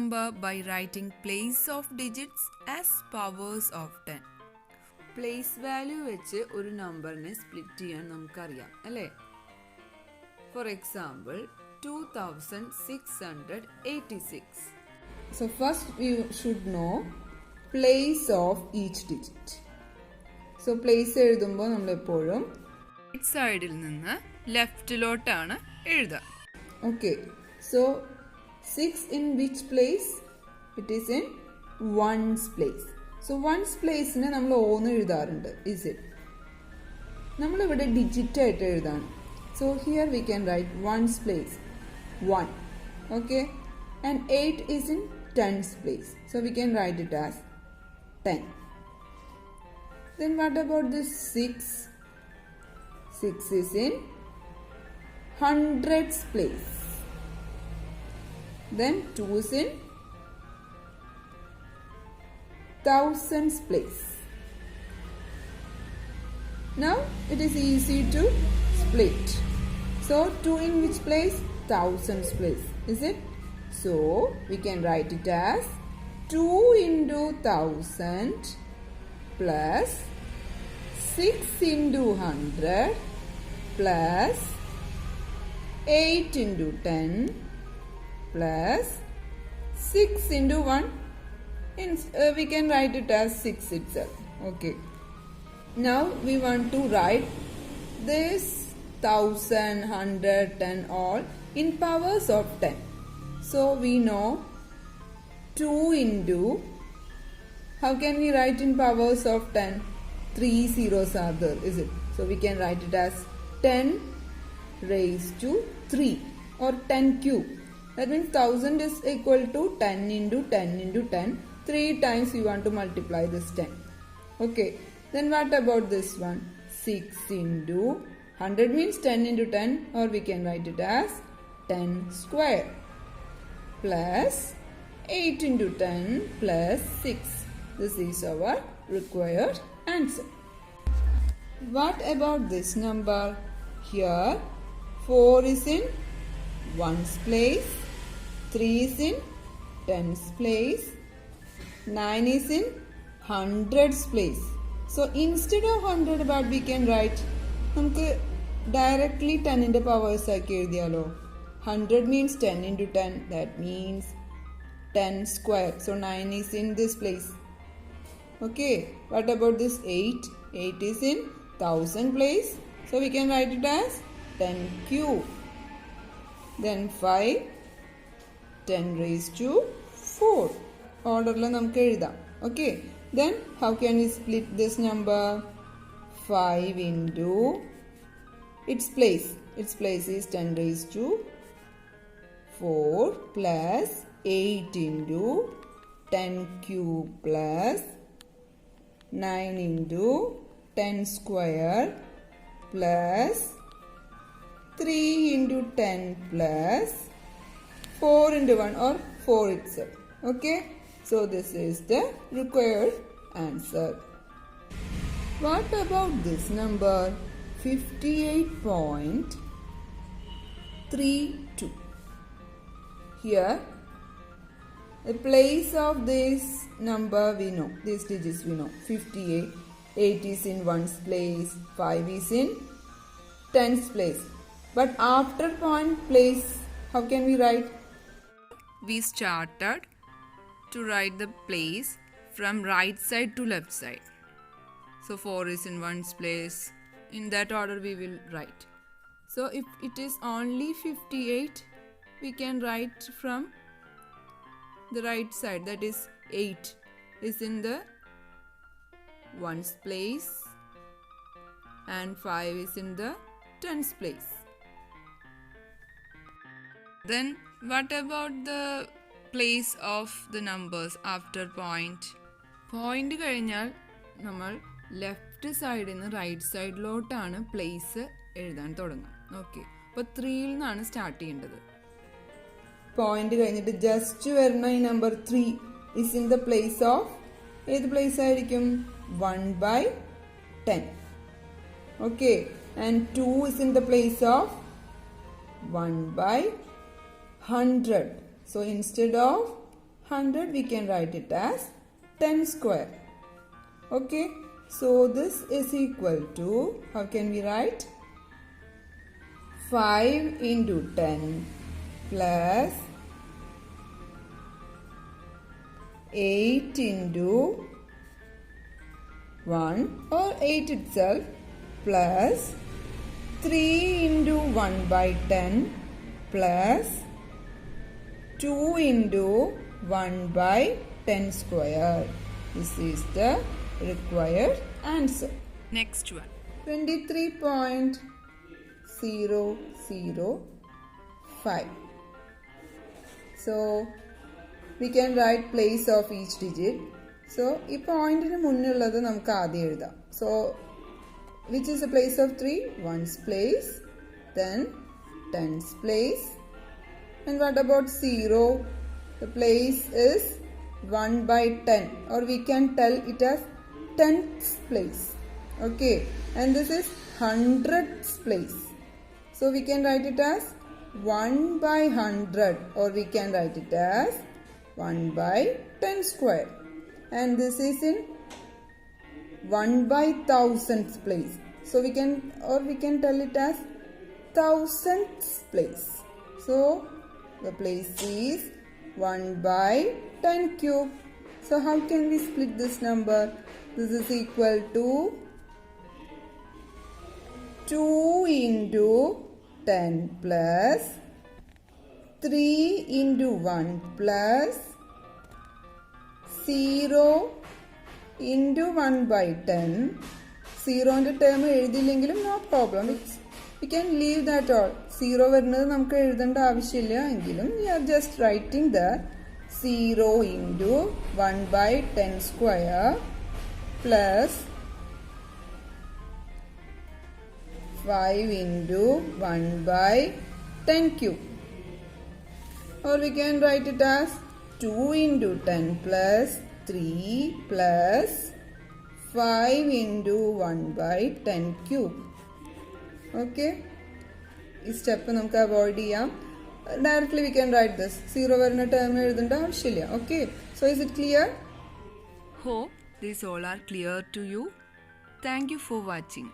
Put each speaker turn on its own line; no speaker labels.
number by writing place of digits as powers of 10. Place value വെച്ച് ഒരു നമ്പറിനെ split ചെയ്യാൻ നമുക്കറിയാം അല്ലേ? For example, 2686. So first we should know place of each digit. So place എഴുതുമ്പോൾ നമ്മൾ എപ്പോഴും റൈറ്റ് സൈഡിൽ നിന്ന് ലെഫ്റ്റിലോട്ടാണ് എഴുതുക. Okay. So 6 in which place? It is in ones place. So ones place നെ നമ്മൾ ഓന്ന് എഴുതാറുണ്ട്. Is it? നമ്മൾ ഇവിടെ ഡിജിറ്റ് ആയിട്ട് എഴുതാണ്. So here we can write ones place 1. Okay. And 8 is in tens place. So we can write it as 10. Then what about this 6? 6 is in hundreds place. Then 2 is in thousands place. Now it is easy to split. So 2 in which place? Thousands place. Is it? So we can write it as 2 into 1000 plus 6 into 100 plus 8 into 10 plus 6 into 1. We can write it as 6 itself. Okay. Now we want to write this 1000, 100, 10 all in powers of 10. So we know 2 into, how can we write in powers of 10? 3 zeros are there, is it? So we can write it as 10 raised to 3 or 10 cube. That means 1000 is equal to 10 into 10 into 10. 3 times we want to multiply this 10. Okay. Then what about this one? 6 into 100 means 10 into 10, or we can write it as 10 square plus 8 into 10 plus 6. This is our required answer. What about this number? Here 4 is in ones place, 3 is in tens place, 9 is in hundreds place. So instead of 100 what we can write, നമുക്ക് directly 10 ന്റെ powers ആക്കി എഴുതിയാലോ. 100 means 10 into 10, that means 10 square. So 9 is in this place. Okay, what about this 8? 8 is in 1000 place. So we can write it as 10 cube. Then 5, 10 raised to 4. Orderla namukku ezhudam. Okay. Then how can we split this number? 5 into its place. Its place is 10 raised to 4 plus 8 into 10 cube plus 9 into 10 square plus 3 into 10 plus 4 into 1 or 4 itself. Okay. So this is the required answer. What about this number? 58.32. Here, the place of this number we know, these digits we know. 58, 8 is in ones place, 5 is in tens place. But after point place, how can we write? We started to write the place from right side to left side. So 4 is in ones place. In that order we will write. So if it is only 58, we can write from the right side. That is 8 is in the ones place and 5 is in the tens place. Then what about the place of the numbers after point? Point കഴിഞ്ഞാൽ നമ്മൾ left സൈഡിൽ നിന്ന് right സൈഡിലോട്ടാണ് place എഴുതാൻ തുടങ്ങുക. Okay, അപ്പോൾ 3യിൽ നിന്നാണ് start ചെയ്യേണ്ടത്. Point കഴിഞ്ഞിട്ട് ജസ്റ്റ് വരുന്ന ഈ number 3 is in the place of, ഏത് പ്ലേസ് ആയിരിക്കും? 1/10. Okay, and 2 is in the place of 1/100. So instead of 100 we can write it as 10 square. Okay, so this is equal to, how can we write? 5 into 10 plus 8 into 1 or 8 itself plus 3 into 1 by 10 plus 2 into 1 by 10 square. This is the required answer.
Next one.
23.005. So we can write place of each digit. So this point in the So which is the place of 3? 1's place, then 10's place. And what about 0? The place is 1 by 10, or we can tell it as 10th place. Okay, and this is 100th place. So we can write it as 1 by 100, or we can write it as 1 by 10 square. And this is in 1 by 1000th place. So we can tell it as 1000th place. So the place is 1 by 10 cube. So how can we split this number? This is equal to 2 into 10 plus 3 into 1 plus 0 into 1 by 10. 0 and term no problem. We can leave that all. 0 we are just writing the 0 into 1 by 10 square plus 5 into 1 by 10 cube. Or we can write it as 2 into 10 plus 3 plus 5 into 1 by 10 cube. Okay. This step we can avoid. Directly we can write this. 0 varna term okay. So is it clear?
Hope these all are clear to you. Thank you for watching.